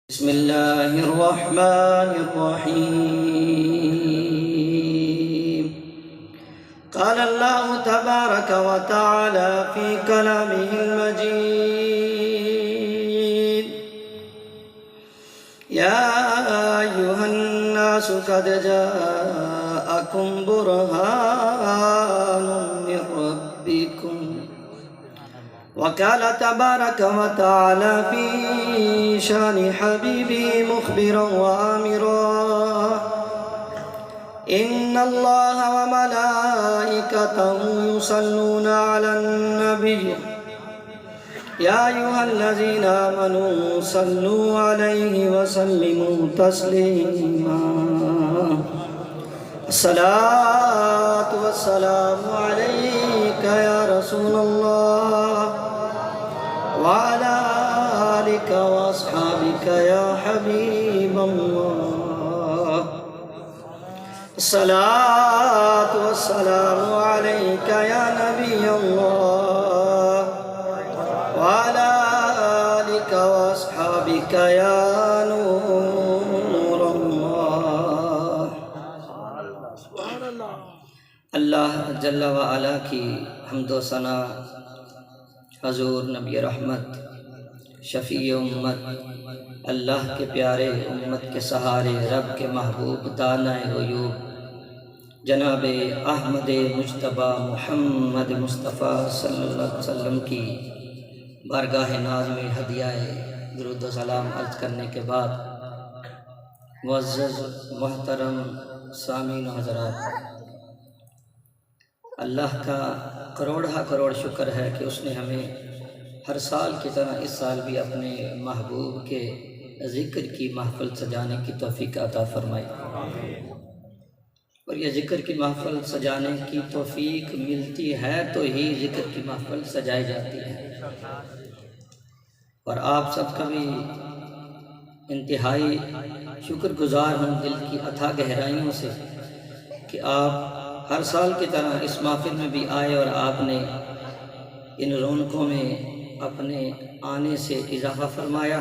بسم الله الرحمن الرحيم. قال الله تبارك وتعالى في كلامه المجيد: يا أيها الناس قد جاءكم برهان من ربكم. وقال تبارك وتعالى في شان حبيبه مخبرا وآمرا: إن الله وملائكته يصلون على النبي يا أيها الذين آمنوا صلوا عليه وسلموا تسليما. الصلاة والسلام عليك يا رسول الله وعلى آلك وأصحابك يا حبيب الله. الصلاة والسلام عليك يا نبي الله وعلى آلك وأصحابك يا نور الله. اللہ جل وعلا کی حمد و ثنا، حضور نبی رحمت، شفیع امت، اللہ کے پیارے، امت کے سہارے، رب کے محبوب، دانہ غیوب جناب احمد مجتبیٰ محمد مصطفیٰ صلی اللہ علیہ وسلم کی بارگاہ ناز میں ہدیہ درود و سلام عرض کرنے کے بعد، معزز محترم سامعین و حضرات، اللہ کا کروڑہ کروڑ شکر ہے کہ اس نے ہمیں ہر سال کی طرح اس سال بھی اپنے محبوب کے ذکر کی محفل سجانے کی توفیق عطا فرمائی. اور یہ ذکر کی محفل سجانے کی توفیق ملتی ہے تو ہی ذکر کی محفل سجائی جاتی ہے. اور آپ سب کا بھی انتہائی شکر گزار ہوں دل کی اتھا گہرائیوں سے کہ آپ ہر سال کی طرح اس محفل میں بھی آئے اور آپ نے ان رونقوں میں اپنے آنے سے اضافہ فرمایا.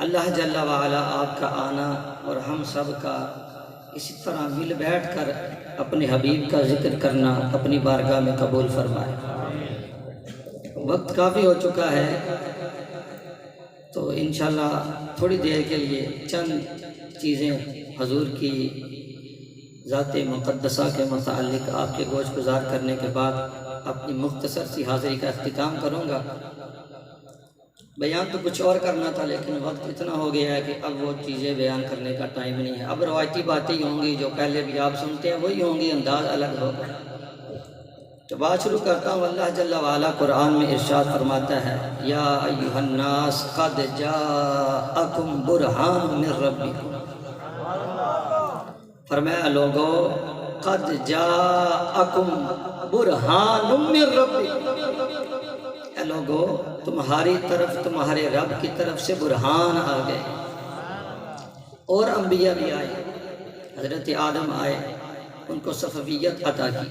اللہ جل وعلا آپ کا آنا اور ہم سب کا اسی طرح مل بیٹھ کر اپنے حبیب کا ذکر کرنا اپنی بارگاہ میں قبول فرمائے. وقت کافی ہو چکا ہے تو انشاءاللہ تھوڑی دیر کے لیے چند چیزیں حضور کی ذات مقدسہ کے متعلق آپ کے گوش گزار کرنے کے بعد اپنی مختصر سی حاضری کا اختتام کروں گا. بیان تو کچھ اور کرنا تھا لیکن وقت اتنا ہو گیا ہے کہ اب وہ چیزیں بیان کرنے کا ٹائم نہیں ہے. اب روایتی باتیں ہی ہوں گی جو پہلے بھی آپ سنتے ہیں وہی ہوں گی، انداز الگ ہوگا. تو بات شروع کرتا ہوں. اللہ جل وعلا قرآن میں ارشاد فرماتا ہے: یا ایھا الناس قد جاءکم برہان من ربکم. فرمایا لوگو قد جاءکم برہان من ربکم، اے لوگو تمہاری طرف، تمہارے رب کی طرف سے برہان آ گئے. اور انبیاء بھی آئے، حضرت آدم آئے، ان کو صفویت عطا کی.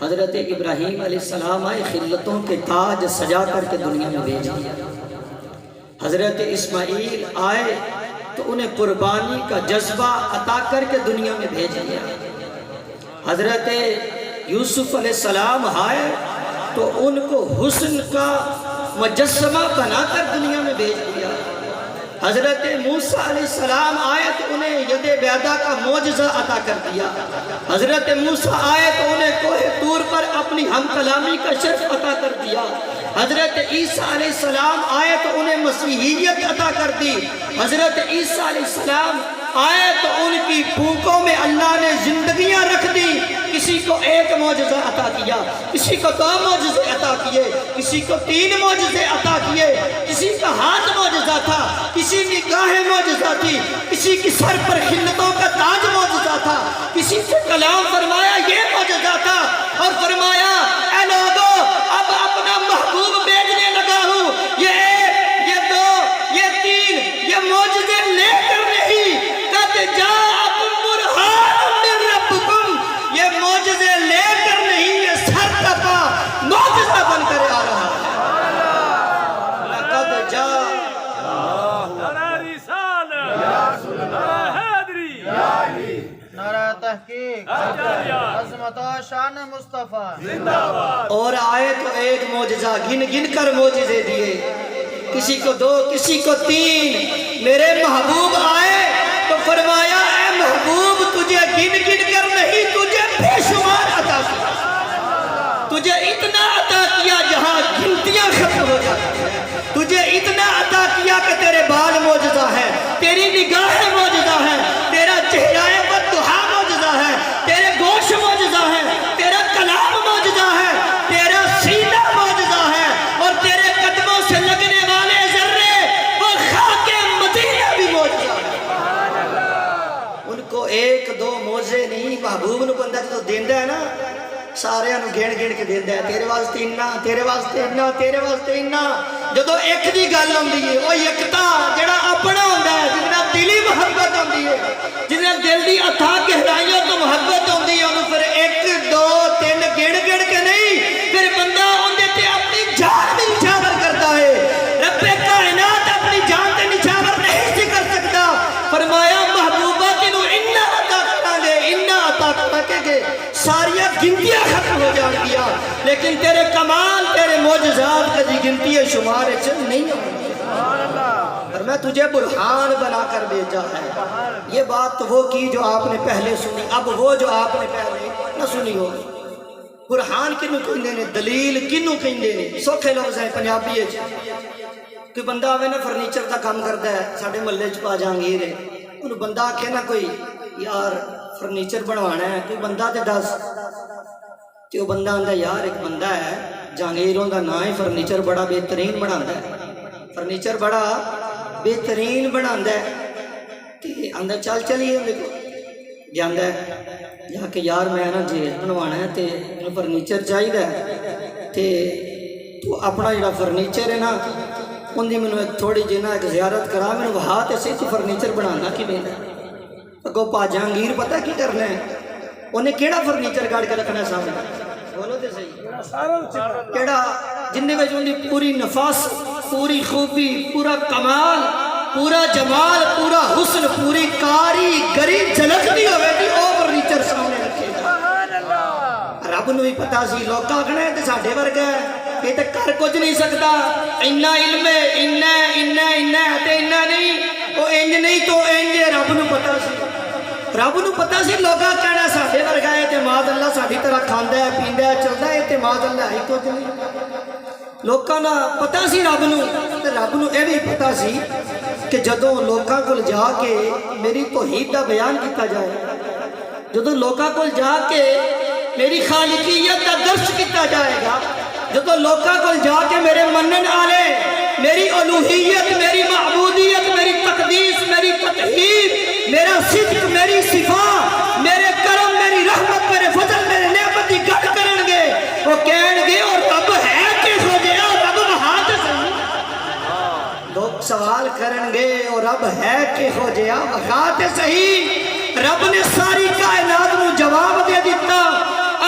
حضرت ابراہیم علیہ السلام آئے، خلتوں کے تاج سجا کر کے دنیا میں بھیج دیا. حضرت اسماعیل آئے تو انہیں قربانی کا جذبہ عطا کر کے دنیا میں بھیج دیا. حضرت یوسف علیہ السلام آئے تو ان کو حسن کا مجسمہ بنا کر دنیا میں بھیج دیا. حضرت موسیٰ علیہ السلام آئے تو انہیں ید بیضا کا معجزہ عطا کر دیا. حضرت موسیٰ آئے تو انہیں کوہ طور پر اپنی ہم کلامی کا شرف عطا کر دیا. حضرت عیسیٰ علیہ السلام آئے تو انہیں مسیحیت عطا کر دی. حضرت عیسیٰ علیہ السلام آئے تو ان کی پھونکوں میں اللہ نے زندگیاں رکھ دی. کسی کو ایک معجزہ عطا کیا، کسی کو 2 معجزے عطا کیے، کسی کو 3 معجزے عطا کیے. کسی کا ہاتھ معجزہ تھا، کسی کی گاہیں معجزہ تھی، کسی کی سر پر خلتوں کا تاج معجزہ تھا، کسی سے کلام فرمایا یہ معجزہ تھا. اور فرمایا اے لوگو اب اپنا محبوب بھیجنے لگا ہوں. یہ 1، یہ 2، یہ 3، یہ معجزے لے کر نہیں، قد جاءکم برہان من ربکم، یہ معجزے لے کر نہیں، یہ سر تپا معجزہ بن کر آ رہا ہے. لقد جاء تحقیق عظمت و شان مصطفیٰ اور آئے تو ایک معجزہ گن گن کر معجزے دیے، کسی کو 2 کسی کو 3۔ میرے محبوب آئے تو فرمایا اے محبوب تجھے گن گن کر نہیں، تجھے بے شمار عطا کیا، تجھے اتنا عطا کیا جہاں گنتیاں ختم ہو جاتی، تجھے اتنا عطا کیا کہ تیرے بال معجزہ ہے، تیری نگاہ معجزہ ہے، تیرا چہرہ بددہا معجزہ ہے، تیرے گوش معجزہ ہے، تیرا کلام معجزہ ہے، تیرا سینہ معجزہ ہے، اور تیرے قدموں سے لگنے والے ذرے وہ خاک مدینہ بھی معجزہ ہے۔ ان کو 1 2 موزے نہیں، محبوب نو بندہ جو دیندہ ہے نا سارے انو گھڑ گھڑ کے دیندہ ہے، تیرے واسطے انہا، تیرے واسطے انہا، تیرے واسطے انہا۔ جدو ایک دی گل ہوندی ہے وہ یکتا جڑا اپنا ہوندا ہے، جنہاں دلی محبت ہوندی ہے، جنہاں دل دی اتھا گہرائیوں تو محبت ہوندی ہے، انہوں پھر 1 2 3 گھڑ گھڑ کے نہیں، پھر بندہ اندے تے اپنی جان بھی نچھاور کرتا ہے۔ رب کائنات اپنی جان تے نچھاور نہیں سی کر سکتا، فرمایا محبوبہ تینوں انہا عطا کریں گے، انہا عطا کریں گے، ساریاں گنتیاں ختم ہو جان گیا، لیکن تیرے کمال تیرے معجزات کدی گنتی شمار نہیں ہوگی، اور میں تجھے برہان بنا کر بھیجا ہے۔ یہ بات تو وہ کی جو آپ نے پہلے سنی، اب وہ جو آپ نے پہلے نہ سنی ہوگی۔ برہان کنوں کہندے نے، دلیل کنوں کہندے نے، سوکھے لفظ ہیں پنجابی ہے۔ کوئی بندہ آوے نا فرنیچر دا کام کرتا ہے ساڑھے محلے چ پا جہانگیر ہے، انہوں بندہ آکھے نا کوئی یار فرنیچر بنوانا ہے، کوئی بندہ تے دس، تے وہ بندہ آندہ یار ایک بندہ ہے جہانگیروں دا نا ہے، فرنیچر بڑا بہترین بناندہ ہے، فرنیچر بڑا بہترین بناندہ ہے، تے آندہ چل چلیے اندے کو جاندہ ہے جہاں کہ یار میں نا جیز بنوانا ہے تے انہوں فرنیچر چاہی دا ہے، تے تو اپنا جڑا فرنیچر ہے نا ان دی منو ایک تھوڑی جینا ایک زیارت کرا، میں نے وہاں تے سے تو فرنیچر بنانا کی بیندہ ہے۔ اگو پا جہانگیر پتہ کی کرنا ہے، انہیں کیڑا فرنیچر گاڑ کے رکھنا ہے سامنے، بولو دے صحیح، کیڑا جنہیں میں جو پوری نفاس، پوری خوبی، پورا کمال، پورا جمال، پورا حسن، پوری کاری گری جھلک نہیں ہوئے تھی، او فرنیچر سامنے رکھے گا۔ رب نو ہی پتا سی لوگ آکھنا ہے تے ساڈے ورگا ہے، یہ تے کر کچھ نہیں سکتا، انہا علم ہے، انہا تے انہا نہیں، وہ انج نہیں تو انج، رب نو پتا سی، رب نو پتا سی لوگا کہنا ساڈے ورگا ہے، اعتماد اللہ ساڈی طرح کھاندا ہے پیندا ہے چلدا ہے، اعتماد اللہ ہی کچھ نہیں۔ لوکاں دا پتا سی رب نو، تے رب نو اے بھی پتا سی کہ جدوں لوکاں کول جا کے میری توحید دا بیان کیتا جائے، جدوں لوکاں کول جا کے میری خالقیت دا درس کیتا جائے گا، جدوں لوکاں کول جا کے میرے منن آلے میری الوہیت، میری معبودیت، میری تقدیس، میری تطہیر، میرا صدق، میری صفات، میرے کرم، میری رحمت، میرے فضل، میرے نعمت دی گڑ کرن گے، وہ کہن گے اور رب ہے کہ ہو جیا، رب وہاں تے صحیح، لوگ سوال کرن گے اور رب ہے کہ ہو جیا وہاں تے صحیح۔ رب نے ساری کائنات نو جواب دے دیتا،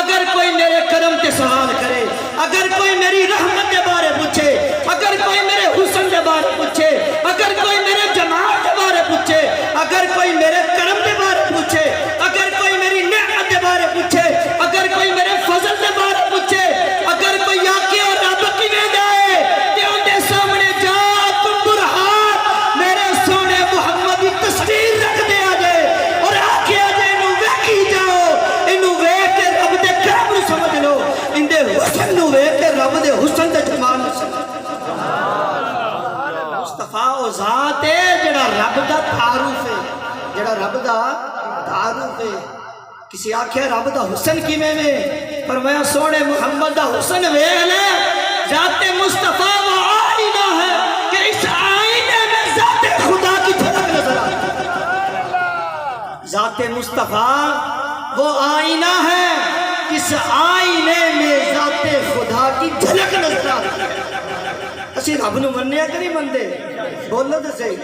اگر کوئی میرے کرم تے سوال کرے، اگر کوئی میری رحمت دے بارے پوچھے، اگر کوئی میرے حسن دے بارے پوچھے، اگر کوئی میرے جمال دے بارے پوچھے، اگر کوئی میرے کرم دے بارے پوچھے، اگر کوئی میری نعمت دے بارے پوچھے، اگر کوئی میرے فضل دے بارے پوچھے، اگر کوئی آکے اور رب کی میں جائے کہ ان دے سامنے جا تم برہان میرے سونے محمد کی تصویر رکھ دے آجے اور آکے آجے انہوں ویکھی جاؤ، انہوں ویک کے رب دے کرم نو سمجھ لو، ان دے حسن نو ویک کے رب دے حسن دے جمال نو سمجھ لو۔ مصطفیٰ او ذات ہے جڑا رب دا تعارف ہے، جڑا رب دا تعارف ہے۔ کسی آکھے رب دا حسن کی میں فرمایا سونے محمد دا حسن ویل ہے، ذات مصطفیٰ وہ آئینہ ہے کہ اس آئینے میں ذات خدا کی جھلک نظر آتی ہے۔ ذات مصطفیٰ وہ آئینہ ہے اس آئینے میں ذات خدا کی جھلک نظر آتی ہے۔ اسی رب نو منیا کہ نہیں مندے، بولو تو صحیح،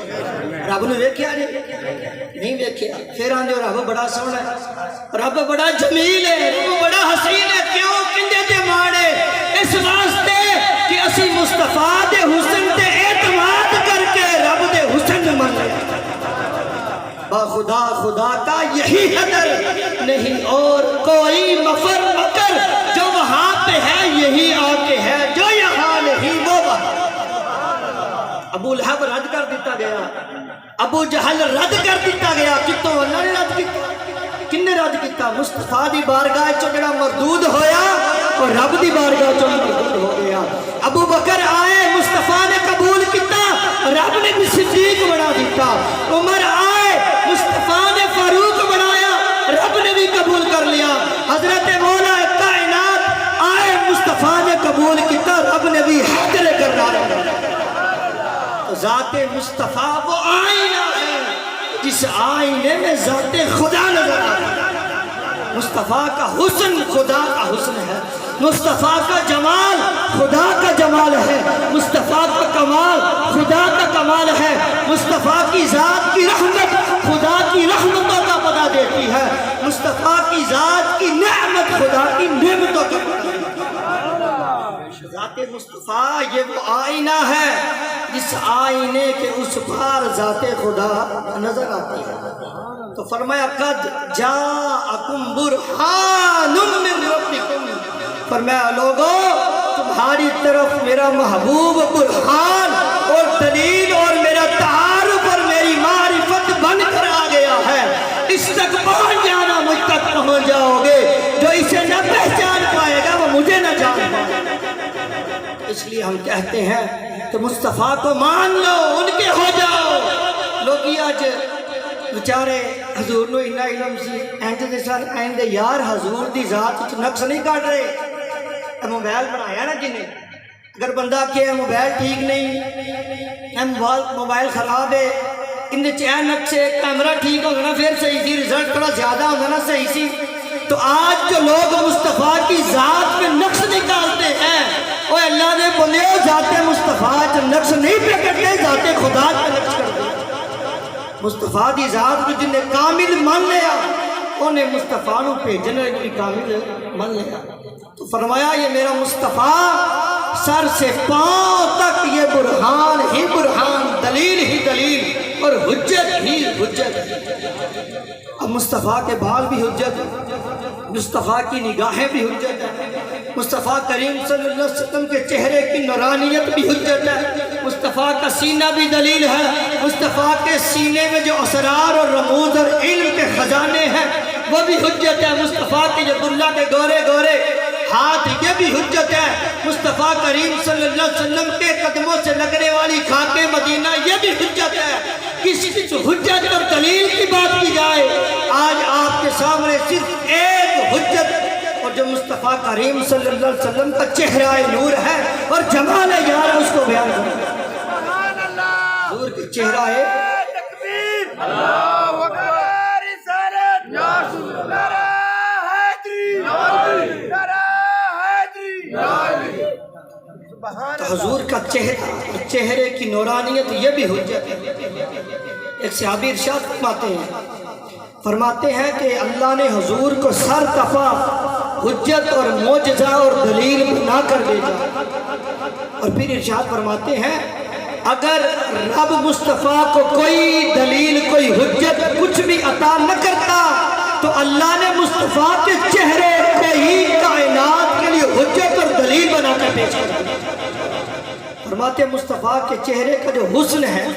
رب نو ویکھیا نہیں ویکھیا، پھر آندے رب بڑا سونا ہے، رب بڑا جمیل ہے، رب بڑا حسین ہے، کیوں کندے تے ماڑے، اس واسطے کہ اسی مصطفیٰ دے حسن تے اعتماد کر کے رب دے حسن من لیا۔ با خدا خدا کا یہی ہے در، نہیں اور کوئی مفر مکر، جو وہاں پہ ہے یہی آ کے ہے، جو یہاں نہیں وہ وہاں۔ ابو لہب رد کر دیتا گیا، ابو جہل رد کر دیتا گیا، کتوں اللہ نے رد کیتا، کن نے رد کیتا؟ مصطفیٰ دی بارگاہ چو جڑا مردود ہویا اور رب دی بارگاہ چو مردود ہو گیا۔ ابو بکر آئے، مصطفیٰ نے قبول کیتا، رب نے بھی صدیق بنا دیتا۔ عمر آئے، مصطفیٰ نے فاروق بنایا، رب نے بھی قبول کر لیا۔ حضرت مولا کائنات آئے، مصطفیٰ نے قبول کیتا، رب نے بھی حیدر کرار بنایا۔ تو ذات مصطفیٰ وہ آئینہ ہے جس آئینے میں ذات خدا نظر آتا ہے۔ مصطفیٰ کا حسن خدا کا حسن ہے، مصطفیٰ کا جمال خدا کا جمال ہے، مصطفیٰ کا کمال خدا کا کمال ہے، مصطفیٰ کی ذات کی رحمت خدا کی رحمتوں کا پتہ دیتی ہے، مصطفیٰ کی ذات کی نعمت خدا کی نعمتوں کا پتہ دیتی ہے۔ ذات مصطفیٰ یہ وہ آئینہ ہے جس آئینے کے اس پار ذات خدا نظر آتی ہے۔ تو فرمایا قد جاءکم برہان من ربکم، فرمایا لوگو تمہاری طرف میرا محبوب برہان اور دلیل اور میرا تعارف اور میری معرفت بن کر آ گیا ہے، اس تک پہنچ جانا، مجھ تک پہنچ جاؤ گے، جو اسے نہ پہچان پائے گا وہ مجھے نہ جان پائے گا۔ اس لیے ہم کہتے ہیں کہ مصطفیٰ کو مان لو، ان کے ہو جاؤ۔ لوگی آج بچارے حضور نو انہا علم سی اینج دے سار این دے یار حضور دی ذات کچھ نقص نہیں کر رہے۔ اے موبائل بنایا نا جنہیں، اگر بندہ کہ موبائل ٹھیک نہیں، موبائل خراب ہے، ان دے چین نقصے کیمرہ ٹھیک ہوگا نا پھر صحیح سی، رزلٹ تھوڑا زیادہ ہوگا نا صحیح سی۔ تو آج جو لوگ مصطفیٰ کی ذات میں نقص نکالتے ہیں، اوہ اللہ نے بولے ذات مصطفیٰ جو نقص نہیں پہ کرتے، ذات خدا پہ نقص کرتے۔ مصطفیٰ دی ذات کو جن نے کامل مان لیا، انہیں مصطفیٰ نو بھیجنے بھی کامل مان لیا۔ تو فرمایا یہ میرا مصطفیٰ سر سے پاؤں تک یہ برہان ہی برہان، دلیل ہی دلیل اور حجت ہی حجت۔ اب مصطفیٰ کے بال بھی حجت ہے، مصطفیٰ کی نگاہیں بھی حجت ہے، مصطفیٰ کریم صلی اللہ علیہ وسلم کے چہرے کی نورانیت بھی حجت ہے، مصطفیٰ کا سینہ بھی دلیل ہے، مصطفیٰ کے سینے میں جو اسرار اور رموز اور علم کے خزانے ہیں وہ بھی حجت ہے، مصطفیٰ کے ید اللہ کے گورے گورے ہاتھ یہ بھی حجت ہے، مصطفیٰ کریم صلی اللہ علیہ وسلم کے قدموں سے لگنے والی خاک مدینہ یہ بھی حجت ہے۔ کسی حجت اور دلیل کی بات کی جائے، آج آپ کے سامنے صرف ایک حجت، اور جو مصطفیٰ کریم صلی اللہ علیہ وسلم کا چہرہ نور ہے اور جمال یار اس کو بیان کریں۔ حضور کے چہرہ ہے تکبیر، اللہ اکبر، رسالت، نعرہ حیدری، نعرہ حیدری۔ تو حضور کا چہرے کی نورانیت یہ بھی حجت ہے۔ ایک صحابی ارشاد فرماتے ہیں کہ اللہ نے حضور کو سر تفا حجت اور معجزہ اور دلیل بنا کر بھیجا، اور پھر ارشاد فرماتے ہیں اگر رب مصطفیٰ کو کوئی دلیل کوئی حجت کچھ بھی عطا نہ کرتا تو اللہ نے مصطفیٰ کے چہرے کو ہی کائنات کے لیے حجت اور دلیل بنا کر پیش کر دیا۔ فرماتے ہیں مصطفیٰ کے چہرے کا جو حسن ہے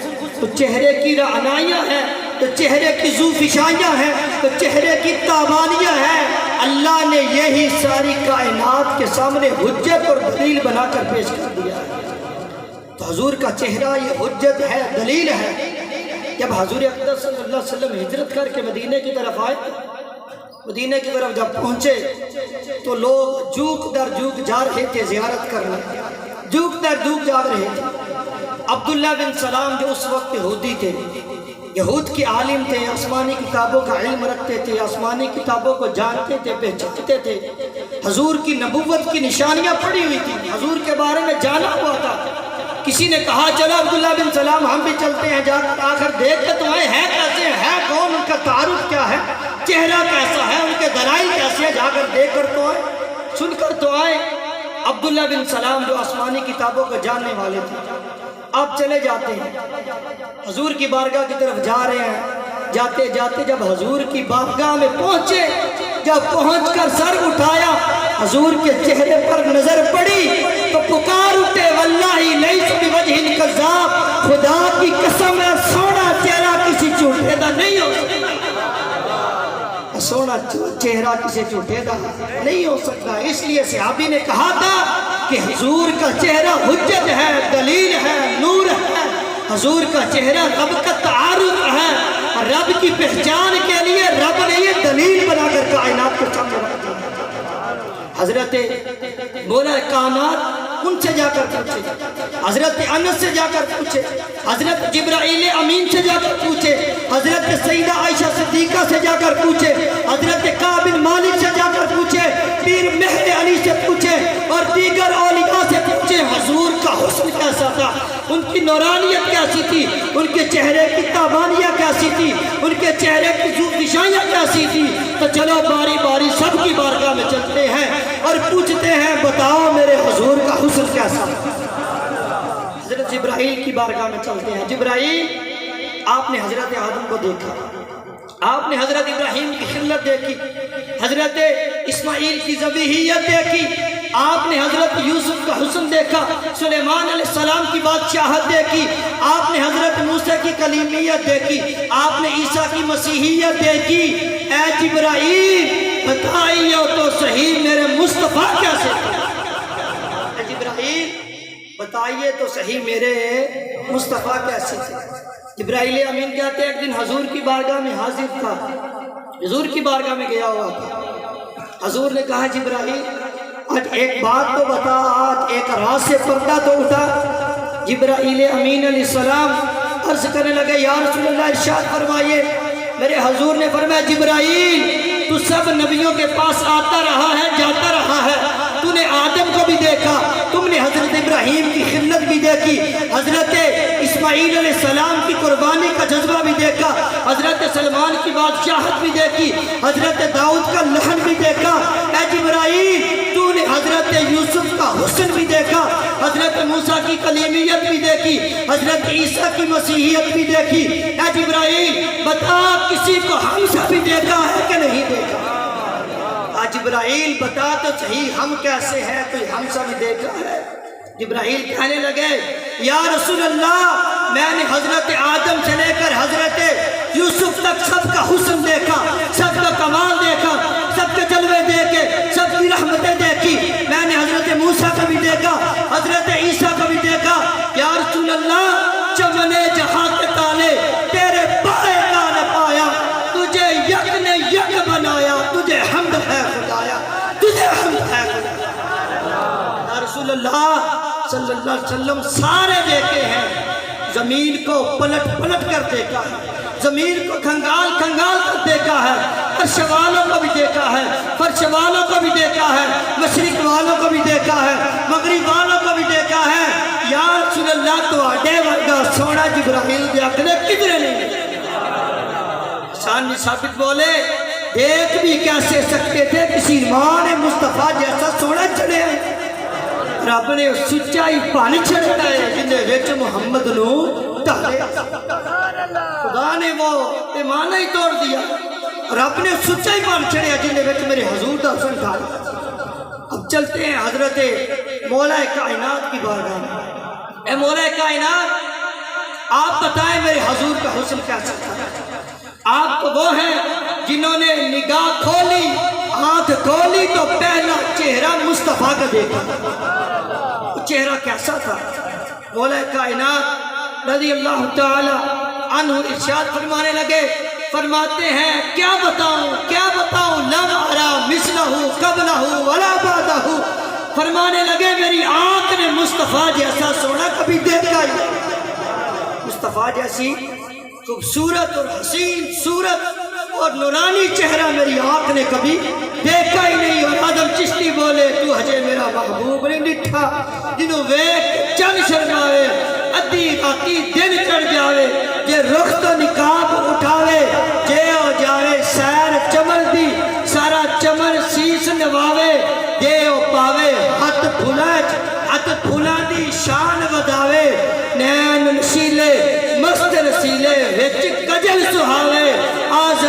تو چہرے کی رعنائیاں ہیں، تو چہرے کی زوفشائیاں ہیں، تو چہرے کی تابانیاں ہیں، اللہ نے یہی ساری کائنات کے سامنے حجت اور دلیل بنا کر پیش کر دیا ہے۔ تو حضور کا چہرہ یہ حجت ہے، دلیل ہے۔ جب حضور اقدس صلی اللہ علیہ وسلم ہجرت کر کے مدینہ کی طرف آئے، مدینہ کی طرف جب پہنچے تو لوگ جوک در جوک جا رہے تھے زیارت کرنے، جوک در جوک جا رہے تھے۔ عبداللہ بن سلام جو اس وقت یہودی تھے، یہود کے عالم تھے، آسمانی کتابوں کا علم رکھتے تھے، آسمانی کتابوں کو جانتے تھے، پہچانتے تھے، حضور کی نبوت کی نشانیاں پڑی ہوئی تھی، حضور کے بارے میں جانا ہوا تھا۔ کسی نے کہا چلو عبداللہ بن سلام ہم بھی چلتے ہیں، جا کر آخر دیکھ کے تو آئے ہیں کیسے ہیں، کون، ان کا تعارف کیا ہے، چہرہ کیسا ہے، ان کے دلائل کیسے ہیں، جا کر دیکھ کر تو آئے، سن کر تو آئے۔ عبداللہ بن سلام جو آسمانی کتابوں کو جاننے والے تھے، آپ چلے جاتے ہیں، حضور کی بارگاہ کی طرف جا رہے ہیں، جاتے جاتے جب حضور کی بارگاہ میں پہنچے، جب پہنچ کر سر اٹھایا، حضور کے چہرے پر نظر پڑی تو پکار اٹھے، واللہ لیس بوجہ کذاب، خدا کی قسم ہے سونا چہرہ کسی جھوٹے دا نہیں ہو سکتا، سونا چہرہ کسی جھوٹے دا نہیں ہو سکتا۔ اس لیے صحابی نے کہا تھا کہ حضور کا چہرہ حجت ہے، دلیل ہے، نور ہے، حضور کا چہرہ رب کا تعارف ہے، رب کی پہچان کے لیے رب نے یہ دلیل بنا کر کائنات کے سامنے رکھ دیا۔ حضرت مولا کائنات ان سے جا کر پوچھے، حضرت انس سے جا کر پوچھے، حضرت جبرائیل امین سے جا کر پوچھے، حضرت سیدہ عائشہ صدیقہ سے جا کر پوچھے، حضرت کعب بن مالک سے جا کر پوچھے، پیر مہر علی سے پوچھے اور دیگر اولیاء سے پوچھے حضور کا حسن کیسا تھا، ان کی نورانیت کیسی تھی، ان کے چہرے کی تابانیاں کیسی تھی، ان کے چہرے کی زوفشائیاں کیسی تھی۔ تو چلو باری باری سب کی بارگاہ میں چلتے ہیں اور پوچھتے ہیں بتاؤ میرے حضور کا حسن کیسا تھا۔ حضرت جبرائیل کی بارگاہ میں چلتے ہیں۔ جبرائیل، آپ نے حضرت آدم کو دیکھا، آپ نے حضرت ابراہیم کی خلت دیکھی، حضرت اسماعیل کی ذبیحیت دیکھی، آپ نے حضرت یوسف کا حسن دیکھا، سلیمان علیہ السلام کی بادشاہت دیکھی، آپ نے حضرت موسیٰ کی کلیمیت دیکھی، آپ نے عیسیٰ کی مسیحیت دیکھی۔ اے جبرائیل بتائیے تو صحیح میرے مصطفیٰ کیسے تھے؟ اے جبرائیل بتائیے تو صحیح میرے مصطفیٰ کیسے تھے؟ جبرائیل امین کہتے ہیں ایک دن حضور کی بارگاہ میں حاضر تھا، حضور کی بارگاہ میں گیا ہوا تھا۔ حضور نے کہا جبرائیل آج ایک بات تو بتا، آج ایک راز سے پردہ تو اٹھا۔ جبرائیل امین علیہ السلام عرض کرنے لگے یا رسول اللہ ارشاد فرمائیے۔ میرے حضور نے فرمایا جبرائیل تو سب نبیوں کے پاس آتا رہا ہے، جاتا رہا ہے، تو نے آدم کو بھی دیکھا، تم نے حضرت ابراہیم کی خدمت بھی دیکھی، حضرت اسماعیل علیہ السلام کی قربانی کا جذبہ بھی دیکھا، حضرت سلمان کی بادشاہت بھی دیکھی، حضرت داؤد کا لحن بھی دیکھا۔ اے جبرائیل تو نے حضرت یوسف کا حسن بھی دیکھا، حضرت موسیٰ کی کلیمیت بھی دیکھی، حضرت عیسیٰ کی مسیحیت بھی دیکھی۔ اے جبرائیل بتا کسی کو ہم سے بھی دیکھا ہے کہ نہیں دیکھا؟ جبرائیل بتا تو صحیح ہم کیسے ہیں، کوئی ہم سے بھی دیکھا ہے؟ جبرائیل کہنے لگے یا رسول اللہ میں نے حضرت آدم سے لے کر حضرت یوسف تک سب کا حسن دیکھا، سب کا کمال دیکھا، سب کے جلوے دیکھے، سب کی رحمتیں دیکھی، میں نے حضرت موسیٰ کو بھی دیکھا، حضرت عیسیٰ کو بھی دیکھا۔ یا رسول اللہ چمنے جہاں کے تالے تیرے بائے کا نے پایا، تجھے یک نے یک بنایا، تجھے حمد ہے خدایا، تجھے حمد ہے خدایا۔ یا رسول اللہ صلی اللہ علیہ وسلم سارے دیکھے ہیں، زمین کو پلٹ پلٹ کر دیکھا ہے، زمین کو کھنگال کھنگال کر دیکھا ہے، عرش والوں کو بھی دیکھا ہے، فرش والوں کو بھی دیکھا ہے، مشرق والوں کو بھی دیکھا ہے، مغرب والوں کو بھی دیکھا ہے۔ یا رسول اللہ تو آڈے ورگا سونا جبرائیل دے اکلے کدھرے نہیں؟ ثانی ثابت بولے دیکھ بھی کیسے سکتے تھے، کسی ماں نے مصطفیٰ جیسا سونا چڑھے ہیں۔ رب نے سچائی پانی چھڑتا ہے جنہیں ویچ محمد نو ڈالے، خدا نے وہ ایمان ہی توڑ دیا، رب نے سچائی پانی چھڑیا جنہیں ویچ میرے حضور دا حسن ڈالے۔ اب چلتے ہیں حضرت مولا کائنات کی بارگاہ میں۔ اے مولا کائنات آپ بتائیں میرے حضور کا حسن کیسا تھا؟ آپ تو وہ ہیں جنہوں نے نگاہ کھولی، ہاتھ کھولی تو پہلا چہرہ مصطفیٰ کا دیکھا۔ وہ چہرہ کیسا تھا؟ مولا کائنات رضی اللہ تعالی عنہ ارشاد فرمانے لگے، فرماتے ہیں کیا بتاؤں لم ارا مثلہ قبلہ ولا بعدہ، فرمانے لگے میری آنکھ نے مصطفیٰ جیسا سونا کبھی دیکھا ہی نہیں، مصطفیٰ جیسی خوبصورت اور حسین صورت اور نورانی چہرہ میری آنکھ نے کبھی دیکھا ہی نہیں۔ اور آدم چشتی بولے تو ہجے میرا محبوب نہیں ڈٹھا، جنہوں ویک چن شرماوے، ادھی راتی دن چڑھ جاوے، جے رخ تو نقاب اٹھاوے، جے ہو جاوے سیر چمن دی، سارا چمن سیس نواوے، جے ہو پاوے ہاتھ پھولا دی شان وداوے، نین نشیلے مست رسیلے وچ کجل سہاوے،